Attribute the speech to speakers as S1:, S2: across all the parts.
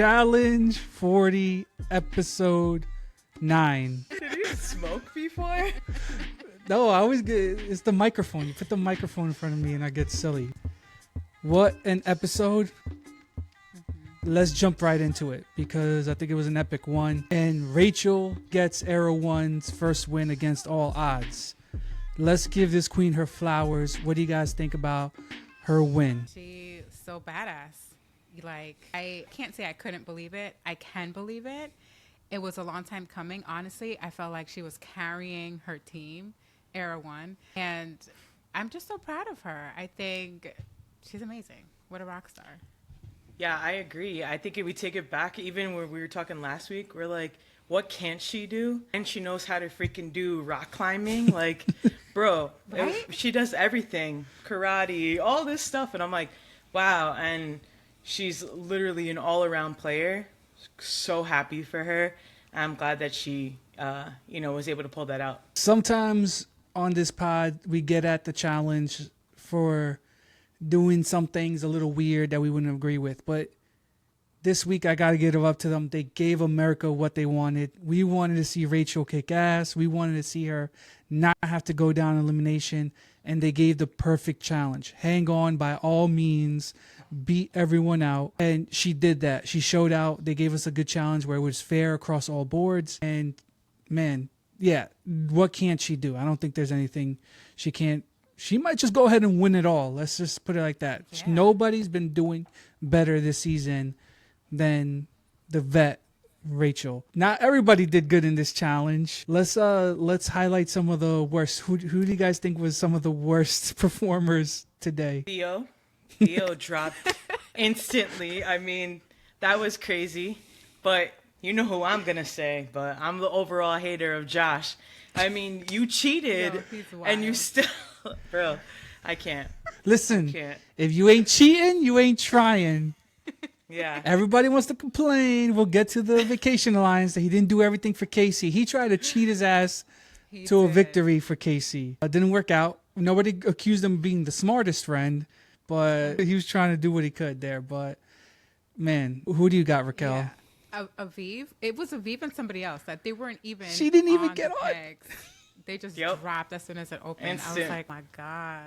S1: Challenge 40, episode 9.
S2: Did you smoke before?
S1: No, I always get, it's the microphone. You put the microphone in front of me and I get silly. What an episode. Let's jump right into it because I think it was an epic one. And Rachel gets Era 1's first win against all odds. Let's give this queen her flowers. What do you guys think about her win?
S3: She's so badass. Like, I can't say I couldn't believe it. I can believe it. It was a long time coming. Honestly, I felt like she was carrying her team, Era 1. And I'm just so proud of her. I think she's amazing. What a rock star.
S2: Yeah, I agree. I think if we take it back, even when we were talking last week, we're like, what can't she do? And she knows how to freaking do rock climbing. Like, bro,
S3: Right?
S2: she does everything. Karate, all this stuff. And I'm like, wow. And she's literally an all-around player. So happy for her. I'm glad that she, was able to pull that out.
S1: Sometimes on this pod, we get at the challenge for doing some things a little weird that we wouldn't agree with. But this week, I got to give it up to them. They gave America what they wanted. We wanted to see Rachel kick ass. We wanted to see her not have to go down elimination. And they gave the perfect challenge. Hang on by all means. Beat everyone out. And she did that. She showed out. They gave us a good challenge where it was fair across all boards. And, man, yeah, what can't she do? I don't think there's anything she can't. She might just go ahead and win it all. Let's just put it like that.
S3: Yeah.
S1: Nobody's been doing better this season than the vet Rachel. Not everybody did good in this challenge. Let's highlight some of the worst. Who do you guys think was some of the worst performers today?
S2: Theo dropped instantly. I mean, that was crazy. But you know who I'm going to say. But I'm the overall hater of Josh. I mean, you cheated
S3: Yo, he's
S2: and you
S3: wild.
S2: still... Bro, I can't.
S1: Listen,
S2: Can't.
S1: if you ain't cheating, you ain't trying.
S2: Yeah.
S1: Everybody wants to complain. We'll get to the Vacation Alliance that he didn't do everything for Casey. He tried to cheat his ass
S3: He
S1: to a
S3: did.
S1: victory for Casey. It didn't work out. Nobody accused him of being the smartest friend, but he was trying to do what he could there. But, man, who do you got, Raquel?
S3: Yeah. Aviv. It was Aviv and somebody else that they weren't even.
S1: She didn't even
S3: on
S1: get
S3: the
S1: on.
S3: pegs. They just
S2: Yep.
S3: dropped as soon as it opened. I was
S2: Instant.
S3: like, my God.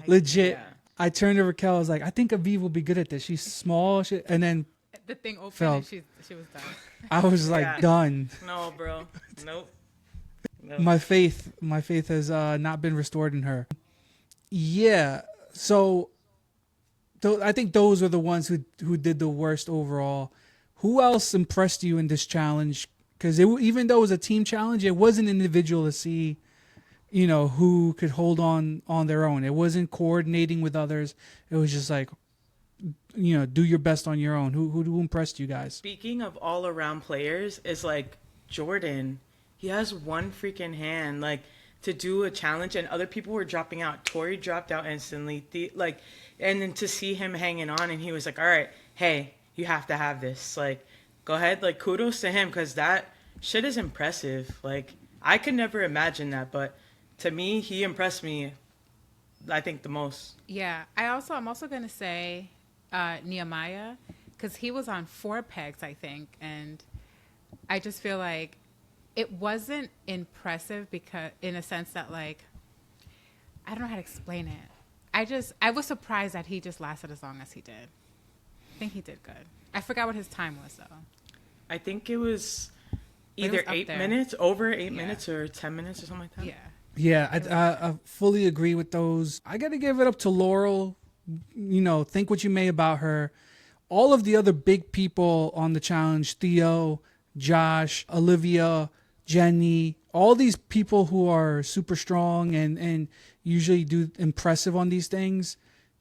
S1: Legit.
S2: Yeah.
S1: I turned to Raquel. I was like, I think Aviv will be good at this. She's small. And then
S3: The thing opened
S1: Felt.
S3: and she was done.
S1: I was like,
S2: Yeah.
S1: done.
S2: No, bro. Nope.
S1: My faith has not been restored in her. Yeah. So I think those are the ones who did the worst overall. Who else impressed you in this challenge? Because even though it was a team challenge, it wasn't individual to see, who could hold on their own. It wasn't coordinating with others. It was just like, do your best on your own. Who impressed you guys?
S2: Speaking of all-around players, is like Jordan. He has one freaking hand, like, to do a challenge, and other people were dropping out. Tori dropped out instantly. And then to see him hanging on, and he was like, all right, hey, you have to have this. Like, go ahead. Like, kudos to him, because that shit is impressive. Like, I could never imagine that, but to me, he impressed me, I think, the most.
S3: Yeah. I'm also going to say Nehemiah, because he was on 4 pegs, I think. And I just feel like it wasn't impressive because, in a sense that, like, I don't know how to explain it. I was surprised that he just lasted as long as he did. I think he did good. I forgot what his time was, though.
S2: I think it was
S3: It was
S2: either
S3: up
S2: 8
S3: there.
S2: minutes, over 8
S3: Yeah.
S2: minutes, or 10 minutes or something like that.
S3: Yeah.
S1: Yeah, I fully agree with those. I got to give it up to Laurel. Think what you may about her. All of the other big people on the challenge, Theo, Josh, Olivia, Jenny, all these people who are super strong and usually do impressive on these things,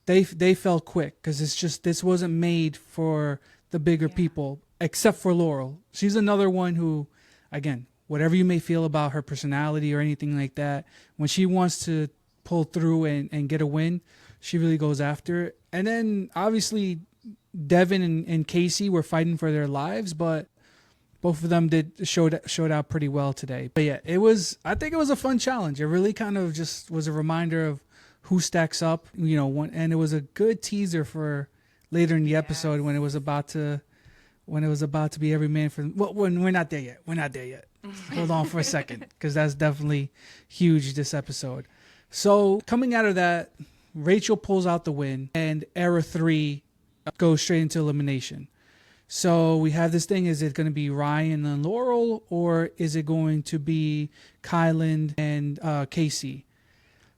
S1: they fell quick because this wasn't made for the bigger
S3: Yeah.
S1: people, except for Laurel. She's another one who, again, whatever you may feel about her personality or anything like that, when she wants to pull through and get a win, she really goes after it. And then obviously Devin and Casey were fighting for their lives, but both of them showed out pretty well today. But yeah, I think it was a fun challenge. It really kind of just was a reminder of who stacks up, and it was a good teaser for later in the episode when it was about to when it was about to be every man for. Well, when we're not there yet. We're not there yet. Hold on for a second, because that's definitely huge this episode. So coming out of that, Rachel pulls out the win, and Era 3 goes straight into elimination. So we have this thing. Is it going to be Ryan and Laurel, or is it going to be Kylan and Casey?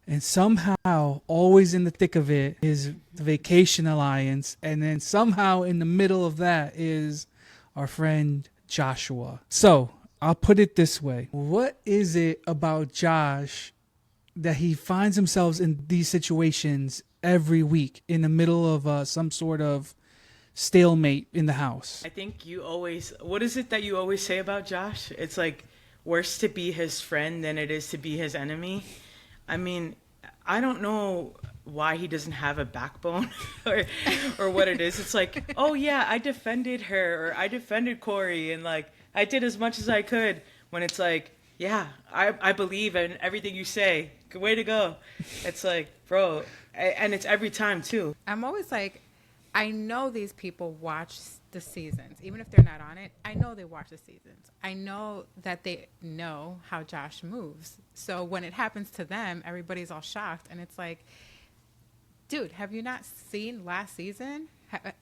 S1: And somehow, always in the thick of it, is the Vacation Alliance. And then somehow in the middle of that is our friend Joshua. So I'll put it this way. What is it about Josh that he finds himself in these situations every week in the middle of some sort of stalemate in the house?
S2: I think what is it that you always say about Josh? It's like worse to be his friend than it is to be his enemy. I mean, I don't know why he doesn't have a backbone or what it is. It's like, oh yeah, I defended her, or I defended Corey, and like I did as much as I could, when it's like, yeah, I believe in everything you say. Good way to go. It's like, bro, and it's every time too.
S3: I'm always like, I know these people watch the seasons, even if they're not on it. I know they watch the seasons. I know that they know how Josh moves. So when it happens to them, everybody's all shocked. And it's like, dude, have you not seen last season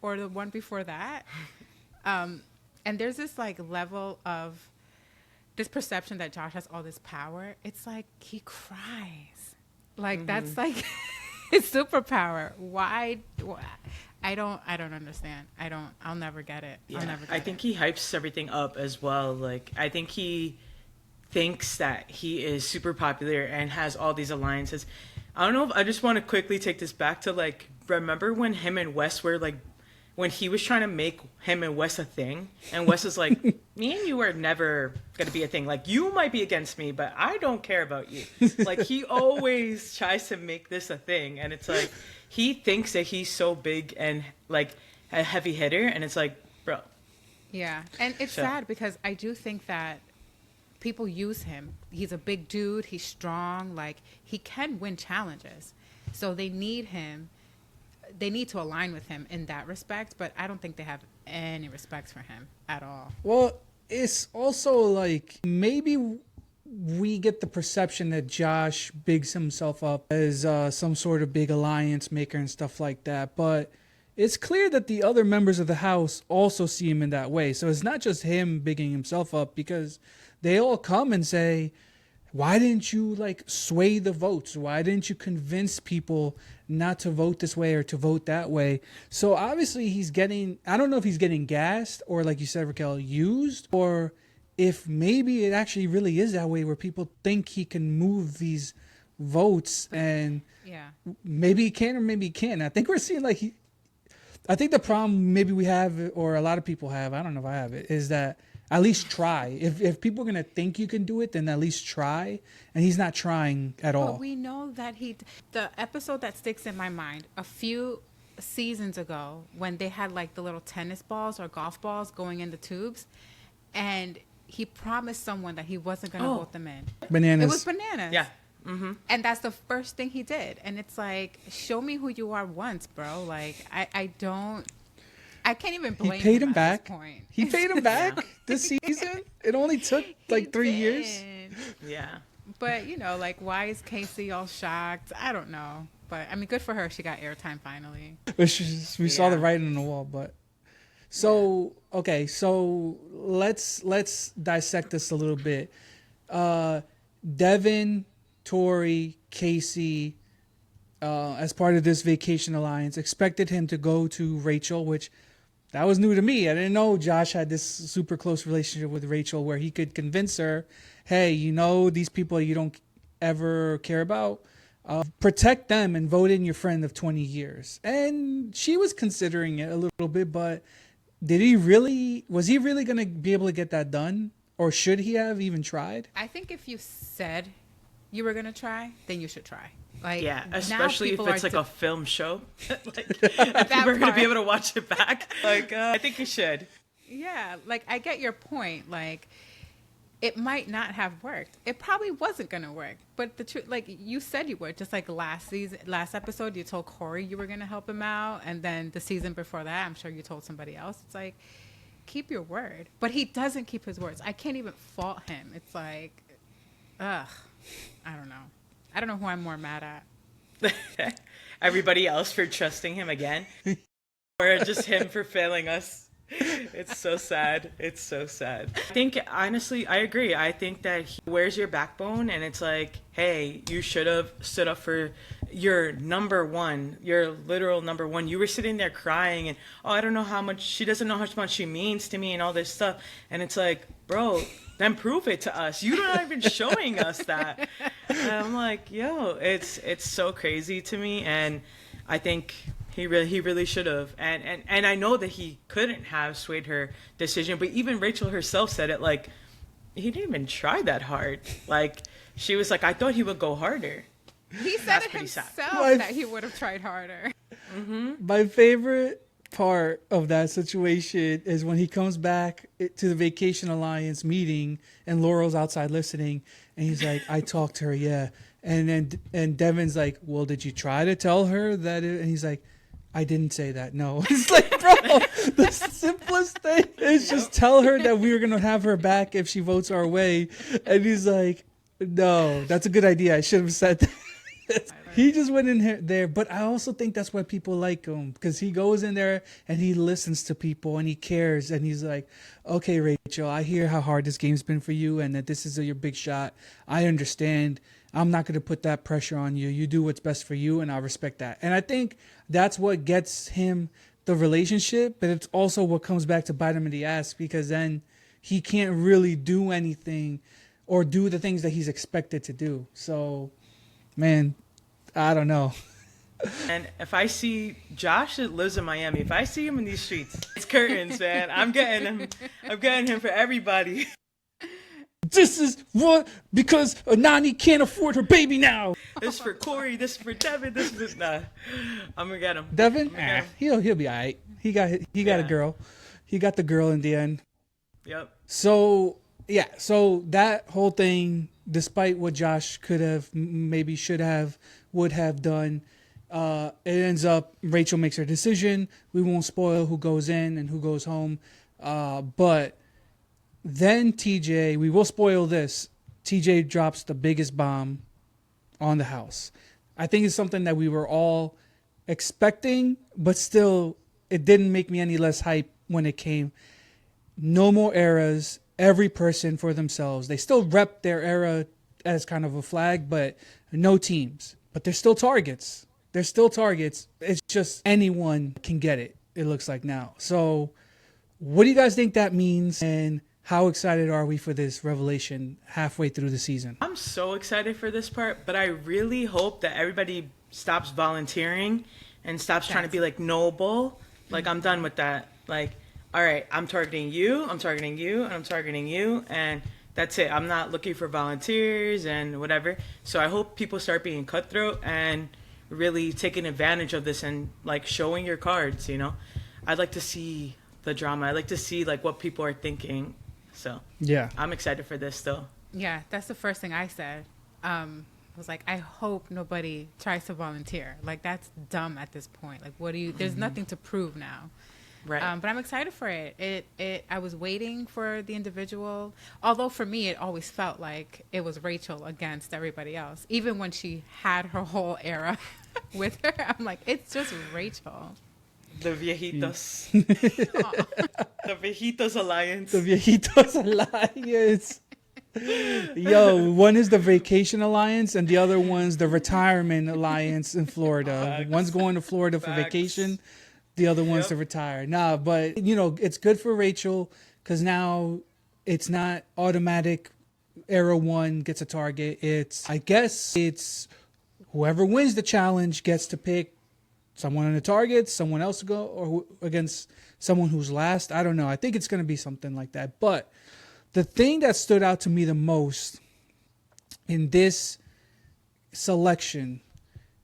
S3: or the one before that? And there's this like level of this perception that Josh has all this power. It's like he cries. Like that's like his superpower. Why? I don't understand. I'll never get it.
S2: Yeah,
S3: I'll never get
S2: I think he hypes everything up as well. Like, I think he thinks that he is super popular and has all these alliances. I don't know if I just want to quickly take this back to, like, remember when him and Wes were, like, when he was trying to make him and Wes a thing, and Wes is like, me and you are never going to be a thing. Like, you might be against me, but I don't care about you. Like, he always tries to make this a thing, and it's like, he thinks that he's so big and like a heavy hitter, and it's like, bro.
S3: Yeah, and it's sad because I do think that people use him. He's a big dude. He's strong. Like, he can win challenges. So they need him. They need to align with him in that respect, but I don't think they have any respect for him at all.
S1: Well, it's also like maybe we get the perception that Josh bigs himself up as some sort of big alliance maker and stuff like that. But it's clear that the other members of the house also see him in that way. So it's not just him bigging himself up, because they all come and say, why didn't you like sway the votes? Why didn't you convince people not to vote this way or to vote that way? So obviously he's getting, I don't know if he's getting gassed or, like you said, Raquel, used, or if maybe it actually really is that way where people think he can move these votes, and maybe he can or maybe he can't. I think we're seeing like I think the problem maybe we have, or a lot of people have, I don't know if I have it, is that at least try. If people are going to think you can do it, then at least try. And he's not trying at all.
S3: But we know that the episode that sticks in my mind, a few seasons ago, when they had like the little tennis balls or golf balls going in the tubes, and he promised someone that he wasn't going to vote them in.
S1: Bananas.
S3: It was bananas.
S2: Yeah. Mm-hmm.
S3: And that's the first thing he did. And it's like, show me who you are once, bro. Like, I can't even blame him.
S1: He paid him
S3: at
S1: back.
S3: this point.
S1: He paid him back this season. It only took like 3 years.
S2: Yeah.
S3: But, you know, like, why is Casey all shocked? I don't know. But, I mean, good for her. She got airtime finally.
S1: We saw the writing on the wall, but... So, okay, so let's dissect this a little bit. Devin, Tori, Casey, as part of this Vacation Alliance, expected him to go to Rachel, which that was new to me. I didn't know Josh had this super close relationship with Rachel where he could convince her, hey, you know, these people you don't ever care about, protect them and vote in your friend of 20 years. And she was considering it a little bit, but was he really going to be able to get that done? Or should he have even tried?
S3: I think if you said you were going to try, then you should try. Like,
S2: yeah, especially if it's like a film show. Like, people are going to be able to watch it back. Like, I think you should.
S3: Yeah, like, I get your point. Like, it might not have worked. It probably wasn't going to work. But the truth, like, you said you would. Just like last episode, you told Corey you were going to help him out. And then the season before that, I'm sure you told somebody else. It's like, keep your word. But he doesn't keep his words. I can't even fault him. It's like, ugh, I don't know. I don't know who I'm more mad at.
S2: Everybody else for trusting him again, or just him for failing us. It's so sad. It's so sad. I think, honestly, I agree. I think that where's your backbone? And it's like, hey, you should have stood up for your number one, your literal number one. You were sitting there crying and, oh, I don't know how much, she doesn't know how much she means to me and all this stuff. And it's like, bro, then prove it to us. You're not even showing us that. And I'm like, yo, it's so crazy to me. And I think he really should have. And I know that he couldn't have swayed her decision, but even Rachel herself said it, like, he didn't even try that hard. Like, she was like, I thought he would go harder.
S3: He said
S2: That's
S3: it
S2: pretty sad.
S3: himself that he would have tried harder.
S1: My favorite part of that situation is when he comes back to the Vacation Alliance meeting and Laurel's outside listening, and he's like, I talked to her, yeah. And Devin's like, well, did you try to tell her that? And he's like, I didn't say that. No. It's like, bro, the simplest thing is just tell her that we were going to have her back if she votes our way. And he's like, no, that's a good idea. I should have said that. He just went in there. But I also think that's why people like him, because he goes in there and he listens to people and he cares. And he's like, okay, Rachel, I hear how hard this game's been for you and that this is your big shot. I understand. I'm not going to put that pressure on you. You do what's best for you, and I respect that. And I think that's what gets him the relationship, but it's also what comes back to bite him in the ass, because then he can't really do anything or do the things that he's expected to do. So, man, I don't know.
S2: And if I see Josh that lives in Miami, if I see him in these streets, it's curtains, man. I'm getting him. I'm getting him for everybody.
S1: This is what, because Nani can't afford her baby now.
S2: This is for Corey. This is for Devin. This is nah. I'm gonna get him.
S1: Devin, he'll be all right. He got a girl. He got the girl in the end.
S2: Yep.
S1: So yeah, so that whole thing, despite what Josh could have, maybe should have, would have done, it ends up Rachel makes her decision. We won't spoil who goes in and who goes home, but then TJ, we will spoil this. TJ drops the biggest bomb on the house. I think it's something that we were all expecting, but still, it didn't make me any less hype when it came. No more eras. Every person for themselves. They still rep their era as kind of a flag, but no teams. But they're still targets. They're still targets. It's just anyone can get it, it looks like now. So what do you guys think that means? And how excited are we for this revelation halfway through the season?
S2: I'm so excited for this part, but I really hope that everybody stops volunteering and stops trying to be like noble. Like, I'm done with that. Like, all right, I'm targeting you, and I'm targeting you, and that's it. I'm not looking for volunteers and whatever. So I hope people start being cutthroat and really taking advantage of this and like showing your cards, you know? I'd like to see the drama. I'd like to see like what people are thinking. So
S1: yeah,
S2: I'm excited for this still.
S3: Yeah, that's the first thing I said. I was like, I hope nobody tries to volunteer. Like, that's dumb at this point. Like, what do you? There's nothing to prove now.
S2: Right.
S3: But I'm excited for it. I was waiting for the individual. Although for me, it always felt like it was Rachel against everybody else. Even when she had her whole era with her, I'm like, it's just Rachel.
S2: The Viejitos. The Viejitos Alliance.
S1: The Viejitos Alliance. Yo, one is the Vacation Alliance and the other one's the Retirement Alliance in Florida.
S2: Facts.
S1: One's going to Florida for
S2: Facts.
S1: vacation. The other one's to retire. Nah, but, you know, it's good for Rachel because now it's not automatic. Era 1 gets a target. I guess it's whoever wins the challenge gets to pick someone on the target, someone else to go, or against someone who's last. I don't know. I think it's going to be something like that. But the thing that stood out to me the most in this selection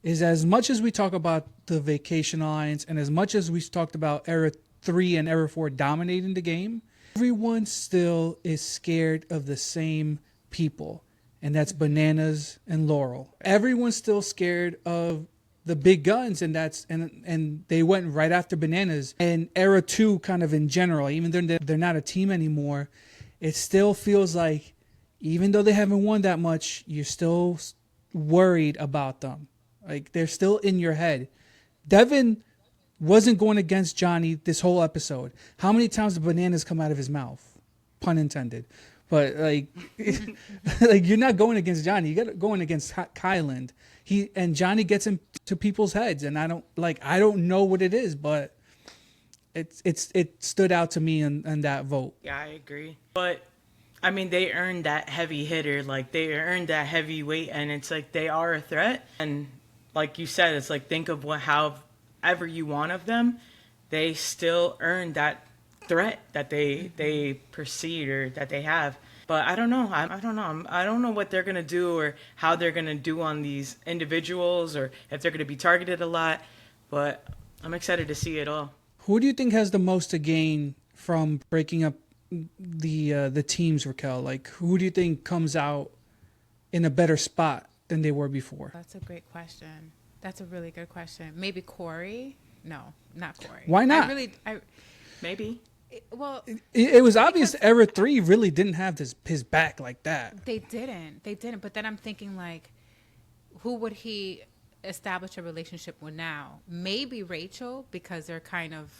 S1: is, as much as we talk about the Vacation Alliance and as much as we talked about Era 3 and Era 4 dominating the game, everyone still is scared of the same people, and that's Bananas and Laurel. Everyone's still scared of the big guns, and they went right after Bananas. And Era 2 kind of in general, even though they're not a team anymore, it still feels like even though they haven't won that much, you're still worried about them. Like, they're still in your head. Devin wasn't going against Johnny this whole episode. How many times did Bananas come out of his mouth? Pun intended. But like, like, you're not going against Johnny. You got going against Kyland. And Johnny gets into people's heads, and I don't know what it is, but it stood out to me in that vote.
S2: Yeah, I agree. But I mean, they earned that heavy hitter. Like, they earned that heavy weight, and it's like they are a threat. And like you said, it's like, think of however you want of them, they still earned that threat that they perceive or that they have. But I don't know. I don't know what they're gonna do or how they're gonna do on these individuals, or if they're gonna be targeted a lot. But I'm excited to see it all.
S1: Who do you think has the most to gain from breaking up the teams, Raquel? Like, who do you think comes out in a better spot than they were before?
S3: That's a great question. That's a really good question. Maybe Corey? No, not Corey.
S1: Why not?
S2: Maybe.
S3: Well,
S1: it was obvious Era 3 really didn't have his back like that.
S3: They didn't. But then I'm thinking, like, who would he establish a relationship with now? Maybe Rachel, because they're kind of,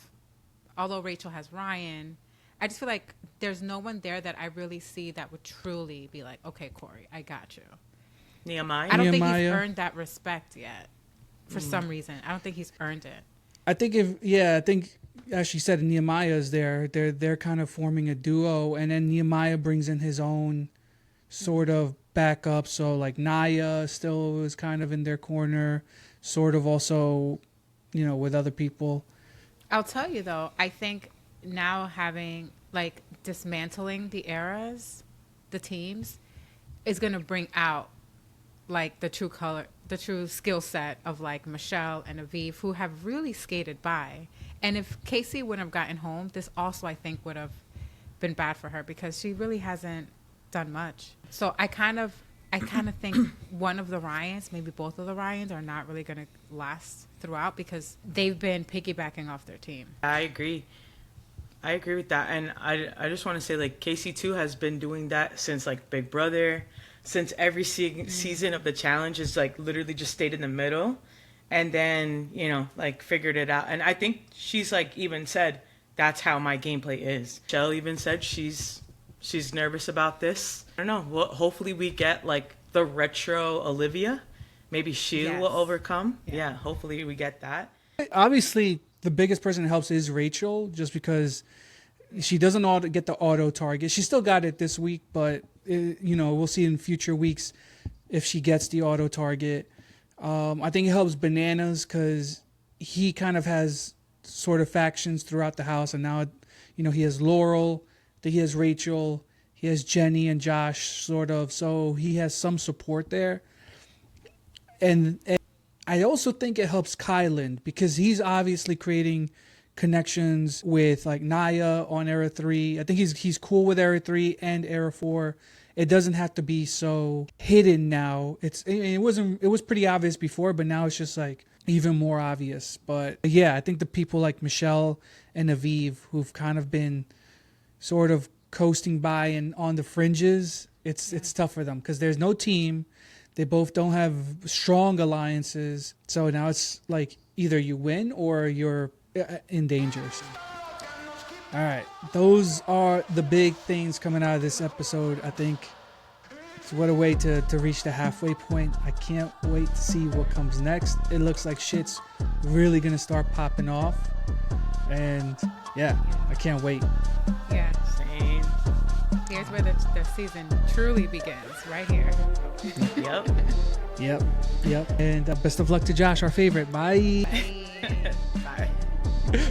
S3: although Rachel has Ryan, I just feel like there's no one there that I really see that would truly be like, okay, Corey, I got you.
S2: Nehemiah?
S3: I don't think he's earned that respect yet. For some reason. I don't think he's earned it.
S1: I think as she said, Nehemiah is there. They're kind of forming a duo, and then Nehemiah brings in his own sort of backup. So like Naya still is kind of in their corner, sort of also, with other people.
S3: I'll tell you though, I think now having like dismantling the eras, the teams, is gonna bring out like the true skill set of like Michelle and Aviv, who have really skated by. And if Casey wouldn't have gotten home, this also I think would have been bad for her, because she really hasn't done much. So I kind of think one of the Ryans, maybe both of the Ryans, are not really going to last throughout, because they've been piggybacking off their team.
S2: I agree with that. And I just want to say, like, Casey too has been doing that since like Big Brother, since every season of the challenge is like literally just stayed in the middle, and then like figured it out. And I think she's like even said that's how my gameplay is. Michelle even said she's nervous about this. I don't know. Well, hopefully we get like the retro Olivia. Maybe she will overcome. Yeah, hopefully we get that.
S1: Obviously, the biggest person that helps is Rachel, just because she doesn't get the auto target. She still got it this week, but we'll see in future weeks if she gets the auto target. I think it helps Bananas because he kind of has sort of factions throughout the house, and now he has Laurel, then he has Rachel, he has Jenny and Josh, sort of, so he has some support there. And I also think it helps Kyland, because he's obviously creating connections with like Naya on Era 3. I think he's cool with Era 3 and Era 4. It doesn't have to be so hidden now. It was pretty obvious before, but now it's just like even more obvious. But yeah, I think the people like Michelle and Aviv, who've kind of been sort of coasting by and on the fringes, it's tough for them because there's no team. They both don't have strong alliances. So now it's like either you win or you're in danger. All right. Those are the big things coming out of this episode. I think what a way to reach the halfway point. I can't wait to see what comes next. It looks like shit's really going to start popping off. And yeah, I can't wait.
S3: Yeah.
S2: Same.
S3: Here's where the season truly begins, right here.
S2: Yep.
S1: And best of luck to Josh, our favorite. Bye.
S3: Bye.
S2: Bye.